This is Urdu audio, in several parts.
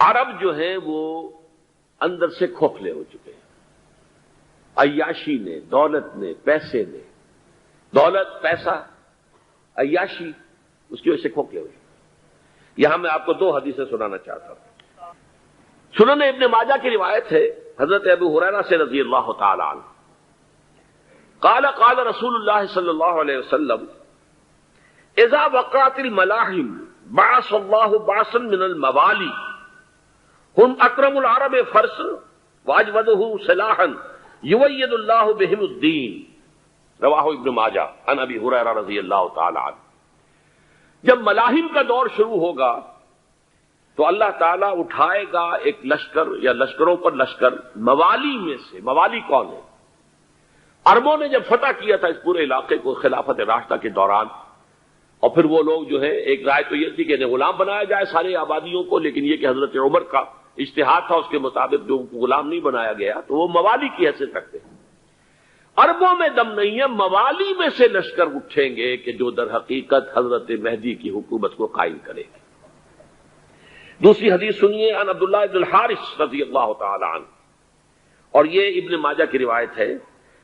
عرب جو ہیں وہ اندر سے کھوکھلے ہو چکے ہیں، عیاشی نے، دولت نے، پیسے نے، دولت، پیسہ، عیاشی، اس کی وجہ سے کھوکھلے ہو چکے۔ یہاں میں آپ کو دو حدیثیں سنانا چاہتا ہوں۔ سنن ابن ماجہ کی روایت ہے حضرت ابو ہریرہ سے رضی اللہ تعالی عنہ، قال قال رسول اللہ صلی اللہ علیہ وسلم اذا وقعت الملاحم بعث اللہ بعثا من الموالی هم اکرم العرب فرسا واجودہ سلاحا یوید اللہ بہم الدین، رواہ ابن ماجہ عن ابی ہریرہ رضی اللہ تعالی عنہ۔ جب ملاحم کا دور شروع ہوگا تو اللہ تعالیٰ اٹھائے گا ایک لشکر یا لشکروں پر لشکر موالی میں سے۔ موالی کون ہے؟ عربوں نے جب فتح کیا تھا اس پورے علاقے کو خلافت راشدہ کے دوران، اور پھر وہ لوگ جو ہے، ایک رائے تو یہ تھی کہ انہیں غلام بنایا جائے سارے آبادیوں کو، لیکن یہ کہ حضرت عمر کا اجتہاد تھا، اس کے مطابق جو غلام نہیں بنایا گیا تو وہ موالی کی حیثیت رکھتے ہیں۔ عربوں میں دم نہیں ہے، موالی میں سے لشکر اٹھیں گے کہ جو در حقیقت حضرت مہدی کی حکومت کو قائم کرے گے۔ دوسری حدیث سنیے عن عبداللہ بن الحارث رضی اللہ تعالی عنہ، اور یہ ابن ماجہ کی روایت ہے،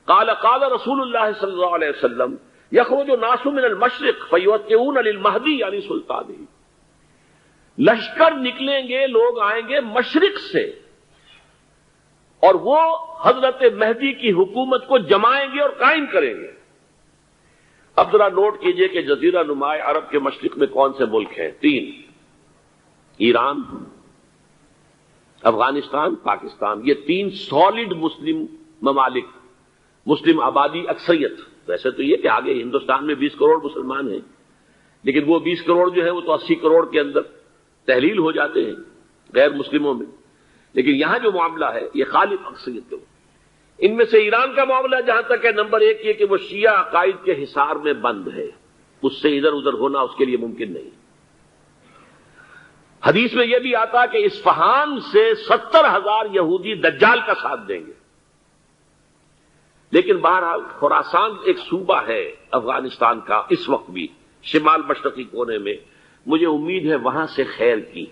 قال قال رسول اللہ صلی اللہ علیہ وسلم یخرج الناس من المشرق فیوقعون للمہدی یعنی سلطانہ، لشکر نکلیں گے، لوگ آئیں گے مشرق سے اور وہ حضرت مہدی کی حکومت کو جمائیں گے اور قائم کریں گے۔ اب ذرا نوٹ کیجئے کہ جزیرہ نما عرب کے مشرق میں کون سے ملک ہیں؟ تین، ایران، افغانستان، پاکستان، یہ تین سالڈ مسلم ممالک، مسلم آبادی اکثریت۔ ویسے تو یہ کہ آگے ہندوستان میں 20 کروڑ مسلمان ہیں، لیکن وہ 20 کروڑ جو ہے وہ تو 80 کروڑ کے اندر تحلیل ہو جاتے ہیں غیر مسلموں میں، لیکن یہاں جو معاملہ ہے یہ خالص اکثریت کا۔ ان میں سے ایران کا معاملہ جہاں تک ہے، نمبر ایک یہ کہ وہ شیعہ عقائد کے حصار میں بند ہے، اس سے ادھر ادھر ہونا اس کے لیے ممکن نہیں۔ حدیث میں یہ بھی آتا کہ اصفہان سے 70,000 یہودی دجال کا ساتھ دیں گے، لیکن بہرحال خراسان ایک صوبہ ہے افغانستان کا اس وقت بھی شمال مشرقی کونے میں، مجھے امید ہے وہاں سے خیر کی،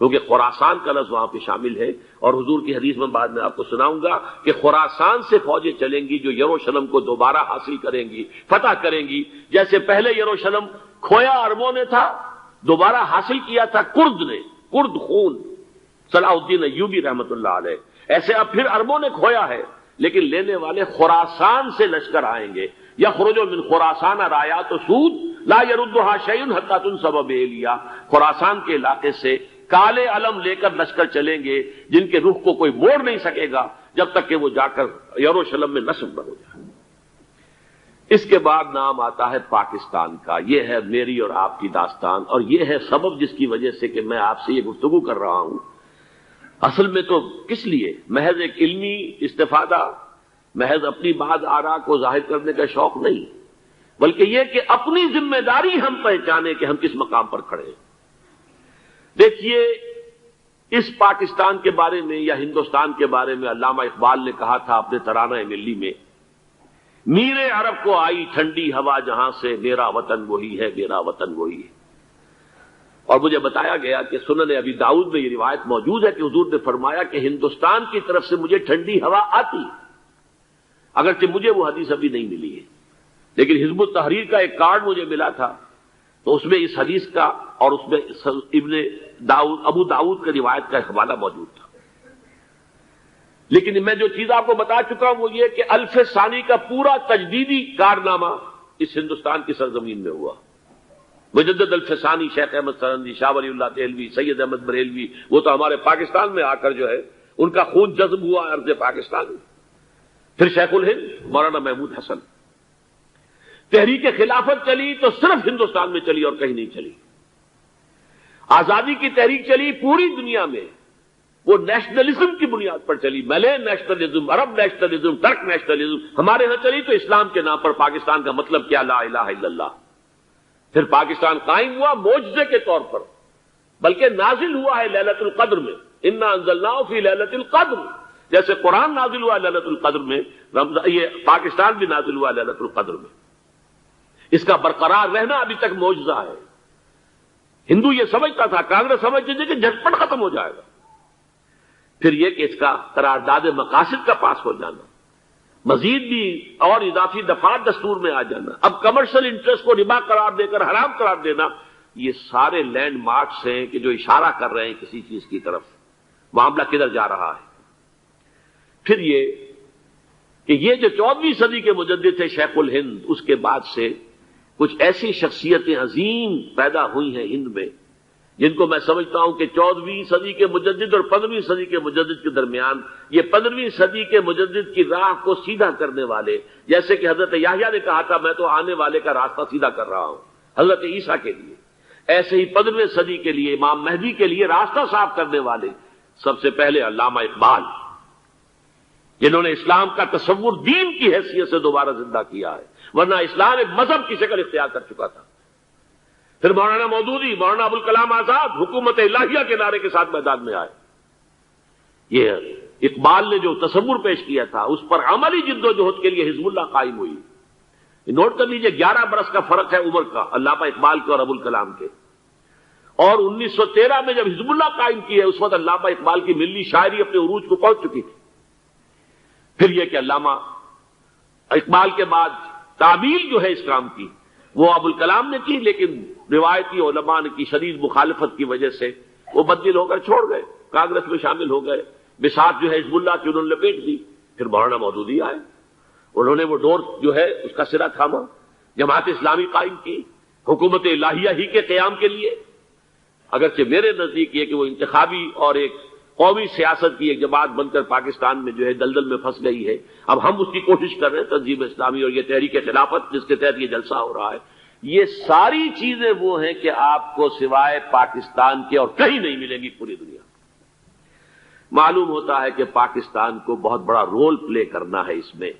کیونکہ خراسان کا لفظ وہاں پہ شامل ہے، اور حضور کی حدیث میں بعد میں آپ کو سناؤں گا کہ خراسان سے فوجیں چلیں گی جو یروشلم کو دوبارہ حاصل کریں گی، فتح کریں گی، جیسے پہلے یروشلم کھویا عربوں نے تھا، دوبارہ حاصل کیا تھا کرد نے، کرد خون صلاح الدین ایوبی رحمت اللہ علیہ، ایسے اب پھر عربوں نے کھویا ہے، لیکن لینے والے خراسان سے لشکر آئیں گے۔ یخرج من خراسان رایات سود لا یردھا شیء حتی تنصب بإیلیا، خراسان کے علاقے سے کالے علم لے کر لشکر چلیں گے جن کے رخ کو کوئی موڑ نہیں سکے گا جب تک کہ وہ جا کر یروشلم میں نصب نہ ہو جائے۔ اس کے بعد نام آتا ہے پاکستان کا۔ یہ ہے میری اور آپ کی داستان، اور یہ ہے سبب جس کی وجہ سے کہ میں آپ سے یہ گفتگو کر رہا ہوں۔ اصل میں تو کس لیے؟ محض ایک علمی استفادہ، محض اپنی بات آراء کو ظاہر کرنے کا شوق نہیں، بلکہ یہ کہ اپنی ذمہ داری ہم پہچانے کہ ہم کس مقام پر کھڑے ہیں۔ دیکھیے، اس پاکستان کے بارے میں یا ہندوستان کے بارے میں علامہ اقبال نے کہا تھا اپنے ترانہ ملی میں، میر عرب کو آئی ٹھنڈی ہوا جہاں سے، میرا وطن وہی ہے، میرا وطن وہی ہے۔ اور مجھے بتایا گیا کہ سنن ابی داؤد میں یہ روایت موجود ہے کہ حضور نے فرمایا کہ ہندوستان کی طرف سے مجھے ٹھنڈی ہوا آتی، اگرچہ مجھے وہ حدیث ابھی نہیں ملی ہے، لیکن حزب التحریر کا ایک کارڈ مجھے ملا تھا، تو اس میں اس حدیث کا اور اس میں ابو داؤد کا روایت کا حوالہ موجود تھا۔ لیکن میں جو چیز آپ کو بتا چکا ہوں وہ یہ کہ الف ثانی کا پورا تجدیدی کارنامہ اس ہندوستان کی سرزمین میں ہوا۔ مجدد الف ثانی شیخ احمد سرندی، شاہ ولی اللہ دہلوی، سید احمد بریلوی، وہ تو ہمارے پاکستان میں آ کر جو ہے ان کا خون جذب ہوا ارض پاکستان میں۔ پھر شیخ الہند مولانا محمود حسن۔ تحریک خلافت چلی تو صرف ہندوستان میں چلی اور کہیں نہیں چلی۔ آزادی کی تحریک چلی پوری دنیا میں، وہ نیشنلزم کی بنیاد پر چلی، ملے نیشنلزم، عرب نیشنلزم، ترک نیشنلزم۔ ہمارے ہاں چلی تو اسلام کے نام پر پاکستان کا مطلب کیا؟ لا الہ الا اللہ۔ پھر پاکستان قائم ہوا معجزے کے طور پر، بلکہ نازل ہوا ہے لیلۃ القدر میں، انا انزلناہ فی لیلۃ القدر، جیسے قرآن نازل ہوا لیلۃ القدر میں، یہ پاکستان بھی نازل ہوا لیلۃ القدر میں۔ اس کا برقرار رہنا ابھی تک معجزہ ہے۔ ہندو یہ سمجھتا تھا، کانگریس سمجھتی تھی کہ جھٹپٹ ختم ہو جائے گا، پھر یہ کہ اس کا قرارداد مقاصد کا پاس ہو جانا، مزید بھی اور اضافی دفعات دستور میں آ جانا، اب کمرشل انٹرسٹ کو ربا قرار دے کر حرام قرار دینا، یہ سارے لینڈ مارکس ہیں کہ جو اشارہ کر رہے ہیں کسی چیز کی طرف، معاملہ کدھر جا رہا ہے۔ پھر یہ کہ یہ جو 14ویں صدی کے مجدد تھے شیخ الہند، اس کے بعد سے کچھ ایسی شخصیتیں عظیم پیدا ہوئی ہیں ہند میں، جن کو میں سمجھتا ہوں کہ 14ویں صدی کے مجدد اور 15ویں صدی کے مجدد کے درمیان یہ 15ویں صدی کے مجدد کی راہ کو سیدھا کرنے والے، جیسے کہ حضرت یحییٰ نے کہا تھا میں تو آنے والے کا راستہ سیدھا کر رہا ہوں حضرت عیسیٰ کے لیے، ایسے ہی 15ویں صدی کے لیے امام مہدی کے لیے راستہ صاف کرنے والے سب سے پہلے علامہ اقبال، جنہوں نے اسلام کا تصور دین کی حیثیت سے دوبارہ زندہ کیا ہے، ورنہ اسلام ایک مذہب کی شکل اختیار کر چکا تھا۔ پھر مولانا مودودی، مولانا ابوالکلام آزاد حکومت الہیہ کے نعرے کے ساتھ میدان میں آئے۔ یہ اقبال نے جو تصور پیش کیا تھا اس پر عملی جد و جہد کے لیے حزب اللہ قائم ہوئی۔ نوٹ کر لیجئے 11 برس کا فرق ہے عمر کا علامہ اقبال کے اور ابوالکلام کے، اور 1913 میں جب حزب اللہ قائم کی ہے اس وقت علامہ اقبال کی ملی شاعری اپنے عروج کو پہنچ چکی تھی۔ پھر یہ کہ علامہ اقبال کے بعد تعبیل جو ہے اس کام کی وہ ابوالکلام نے کی، لیکن روایتی علماء کی شدید مخالفت کی وجہ سے وہ بددل ہو کر چھوڑ گئے، کانگریس میں شامل ہو گئے، بساط جو ہے حزب اللہ کی انہوں نے لپیٹ دی۔ پھر مولانا مودودی آئے، انہوں نے وہ ڈور جو ہے اس کا سرا تھاما، جماعت اسلامی قائم کی حکومت الہیہ ہی کے قیام کے لیے، اگرچہ میرے نزدیک یہ کہ وہ انتخابی اور ایک قومی سیاست کی ایک جماعت بن کر پاکستان میں جو ہے دلدل میں پھنس گئی ہے۔ اب ہم اس کی کوشش کر رہے ہیں، تنظیم اسلامی اور یہ تحریک خلافت جس کے تحت یہ جلسہ ہو رہا ہے، یہ ساری چیزیں وہ ہیں کہ آپ کو سوائے پاکستان کے اور کہیں نہیں ملیں گی پوری دنیا۔ معلوم ہوتا ہے کہ پاکستان کو بہت بڑا رول پلے کرنا ہے اس میں،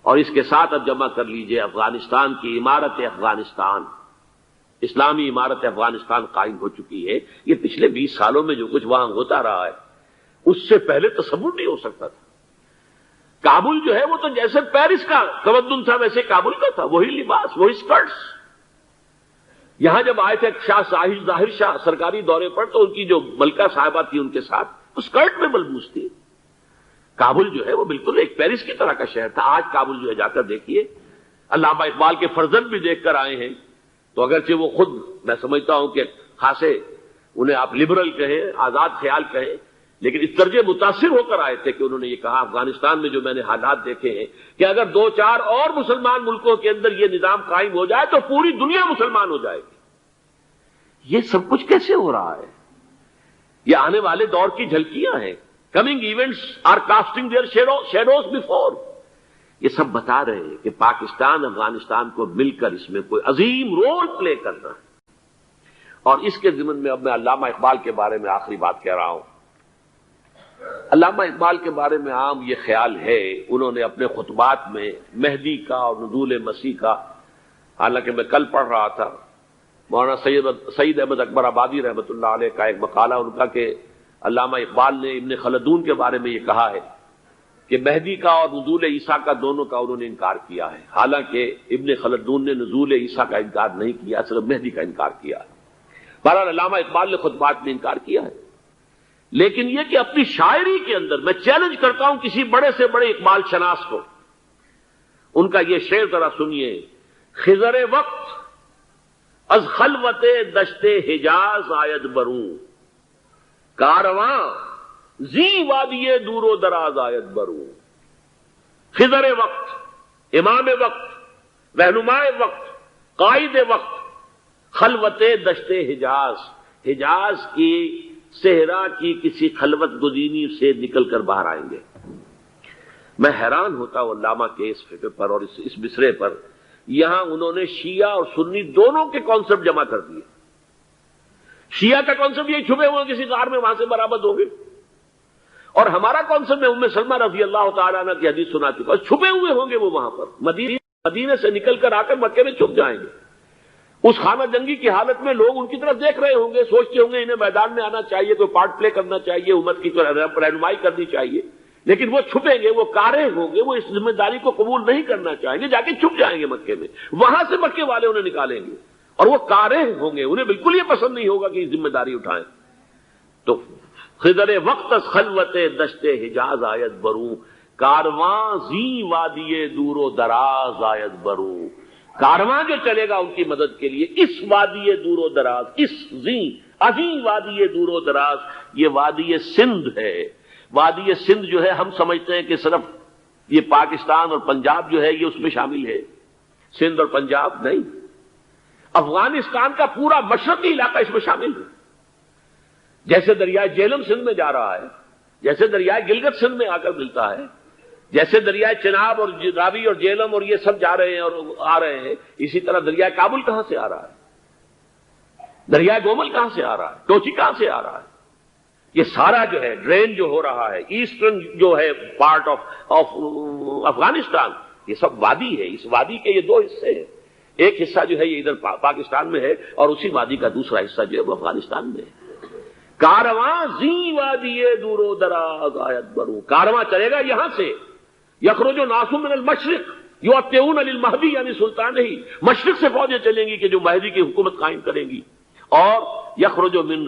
اور اس کے ساتھ اب جمع کر لیجئے افغانستان کی عمارت افغانستان، اسلامی عمارت افغانستان قائم ہو چکی ہے۔ یہ پچھلے 20 سالوں میں جو کچھ وہاں ہوتا رہا ہے اس سے پہلے تصور نہیں ہو سکتا تھا۔ کابل جو ہے وہ تو جیسے پیرس کا تمدن تھا ویسے کابل کا تھا، وہی لباس، وہی سکرٹس۔ یہاں جب آئے تھے شاہ ظاہر شاہ سرکاری دورے پر تو ان کی جو ملکہ صاحبہ تھی ان کے ساتھ وہ سکرٹ میں ملبوس تھی۔ کابل جو ہے وہ بالکل ایک پیرس کی طرح کا شہر تھا۔ آج کابل جو ہے جا کر دیکھیے، علامہ اقبال کے فرزند بھی دیکھ کر آئے ہیں، تو اگرچہ وہ خود میں سمجھتا ہوں کہ خاصے انہیں آپ لبرل کہیں، آزاد خیال کہیں، لیکن اس درجے متاثر ہو کر آئے تھے کہ انہوں نے یہ کہا افغانستان میں جو میں نے حالات دیکھے ہیں کہ اگر 2-4 اور مسلمان ملکوں کے اندر یہ نظام قائم ہو جائے تو پوری دنیا مسلمان ہو جائے گی۔ یہ سب کچھ کیسے ہو رہا ہے؟ یہ آنے والے دور کی جھلکیاں ہیں۔ Coming events are casting their shadows before. یہ سب بتا رہے ہیں کہ پاکستان افغانستان کو مل کر اس میں کوئی عظیم رول پلے کرنا ہے۔ اور اس کے ضمن میں اب میں علامہ اقبال کے بارے میں آخری بات کہہ رہا ہوں۔ علامہ اقبال کے بارے میں عام یہ خیال ہے، انہوں نے اپنے خطبات میں مہدی کا اور نزول مسیح کا، حالانکہ میں کل پڑھ رہا تھا مولانا سعید احمد اکبر آبادی رحمۃ اللہ علیہ کا ایک مقالہ ان کا کہ علامہ اقبال نے ابن خلدون کے بارے میں یہ کہا ہے کہ مہدی کا اور نزول عیسیٰ کا دونوں کا انہوں نے انکار کیا ہے، حالانکہ ابن خلدون نے نزول عیسیٰ کا انکار نہیں کیا، صرف مہدی کا انکار کیا ہے۔ بہرحال علامہ اقبال نے خطبات میں انکار کیا ہے، لیکن یہ کہ اپنی شاعری کے اندر میں چیلنج کرتا ہوں کسی بڑے سے بڑے اقبال شناس کو، ان کا یہ شعر ذرا سنیے: خضر وقت از خلوت دشت حجاز آید بروں، کارواں زی وادی دور و دراز آید بروں۔ خضر وقت، امام وقت، رہنماء وقت، قائد وقت، خلوت دشت حجاز، حجاز کی صحرا کی کسی خلوت گزینی سے نکل کر باہر آئیں گے۔ میں حیران ہوتا ہوں علامہ کے اس فکر پر اور اس مصرے پر۔ یہاں انہوں نے شیعہ اور سنی دونوں کے کانسیپٹ جمع کر دیے۔ شیعہ کا کانسیپٹ یہ چھپے ہوئے کسی غار میں وہاں سے برآمد ہوں گے، اور ہمارا کانسیپٹ میں ام سلمہ رضی اللہ تعالیٰ عنہ کی حدیث سنا چکا، چھپے ہوئے ہوں گے وہ وہاں پر، مدینے سے نکل کر آ کر مکے میں چھپ جائیں گے۔ اس خانہ جنگی کی حالت میں لوگ ان کی طرف دیکھ رہے ہوں گے، سوچتے ہوں گے انہیں میدان میں آنا چاہیے، کوئی پارٹ پلے کرنا چاہیے، امت کی رہنمائی کرنی چاہیے، لیکن وہ چھپیں گے، وہ کارے ہوں گے، وہ اس ذمہ داری کو قبول نہیں کرنا چاہیں گے، جا کے چھپ جائیں گے مکے میں، وہاں سے مکے والے انہیں نکالیں گے، اور وہ کارے ہوں گے، انہیں بالکل یہ پسند نہیں ہوگا کہ ذمہ داری اٹھائیں۔ تو خضر وقت از خلوت دشت حجاز آیت بروں، کارواں زی وادی دور و دراز آیت بروں، کارواں جو چلے گا ان کی مدد کے لیے اس وادی دور و دراز، اس زی عظیم وادی دور و دراز، یہ وادی سندھ ہے۔ وادی سندھ جو ہے ہم سمجھتے ہیں کہ صرف یہ پاکستان اور پنجاب جو ہے یہ اس میں شامل ہے، سندھ اور پنجاب نہیں، افغانستان کا پورا مشرقی علاقہ اس میں شامل ہے۔ جیسے دریائے جہلم سندھ میں جا رہا ہے، جیسے دریائے گلگت سندھ میں آ کر ملتا ہے، جیسے دریائے چناب اور راوی اور جہلم اور یہ سب جا رہے ہیں اور آ رہے ہیں، اسی طرح دریائے کابل کہاں سے آ رہا ہے، دریائے گومل کہاں سے آ رہا ہے، ٹوچی کہاں سے آ رہا ہے، یہ سارا جو ہے ڈرین جو ہو رہا ہے، ایسٹرن جو ہے پارٹ آف افغانستان، یہ سب وادی ہے۔ اس وادی کے یہ دو حصے ہیں، ایک حصہ جو ہے یہ ادھر پاکستان میں ہے اور اسی وادی کا دوسرا حصہ جو ہے وہ افغانستان میں ہے۔ کارواں زی وادی دور و دراز آیت بروں، کارواں چلے گا یہاں سے، یخرج ناس من المشرق یؤتون للمہدی یعنی سلطان ہی، مشرق سے فوجیں چلیں گی کہ جو مہدی کی حکومت قائم کریں گی، اور یخرج من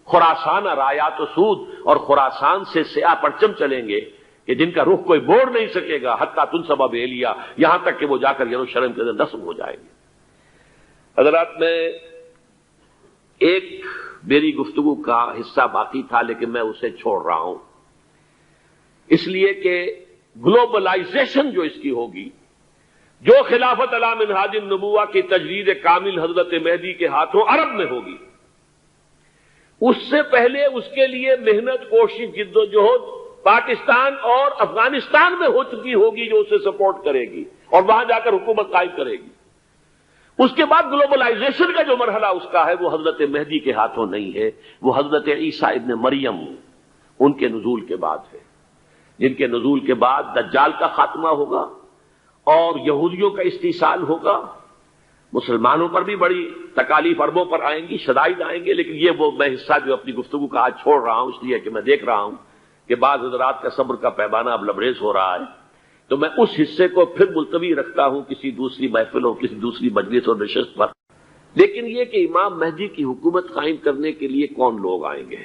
خراسان رایات و سود، اور خراسان سے سیاہ پرچم چلیں گے کہ جن کا رخ کوئی موڑ نہیں سکے گا، حتیٰ تنصب بیلیا، یہاں تک کہ وہ جا کر یروشلم کے اندر نصب ہو جائیں گے۔ حضرات، میں ایک میری گفتگو کا حصہ باقی تھا لیکن میں اسے چھوڑ رہا ہوں، اس لیے کہ گلوبلائزیشن جو اس کی ہوگی، جو خلافت علی منہاج النبوہ کی تجدید کامل حضرت مہدی کے ہاتھوں عرب میں ہوگی، اس سے پہلے اس کے لیے محنت، کوشش، جد و جہد پاکستان اور افغانستان میں ہو چکی ہوگی جو اسے سپورٹ کرے گی اور وہاں جا کر حکومت قائم کرے گی۔ اس کے بعد گلوبلائزیشن کا جو مرحلہ اس کا ہے وہ حضرت مہدی کے ہاتھوں نہیں ہے، وہ حضرت عیسیٰ ابن مریم ان کے نزول کے بعد ہے، جن کے نزول کے بعد دجال کا خاتمہ ہوگا اور یہودیوں کا استحصال ہوگا، مسلمانوں پر بھی بڑی تکالیف اربوں پر آئیں گی، شدائد آئیں گے، لیکن یہ وہ میں حصہ جو اپنی گفتگو کا آج چھوڑ رہا ہوں اس لیے کہ میں دیکھ رہا ہوں کہ بعض حضرات کا صبر کا پیمانہ اب لبریز ہو رہا ہے، تو میں اس حصے کو پھر ملتوی رکھتا ہوں کسی دوسری محفل اور کسی دوسری مجلس اور نشست پر۔ لیکن یہ کہ امام مہدی کی حکومت قائم کرنے کے لیے کون لوگ آئیں گے؟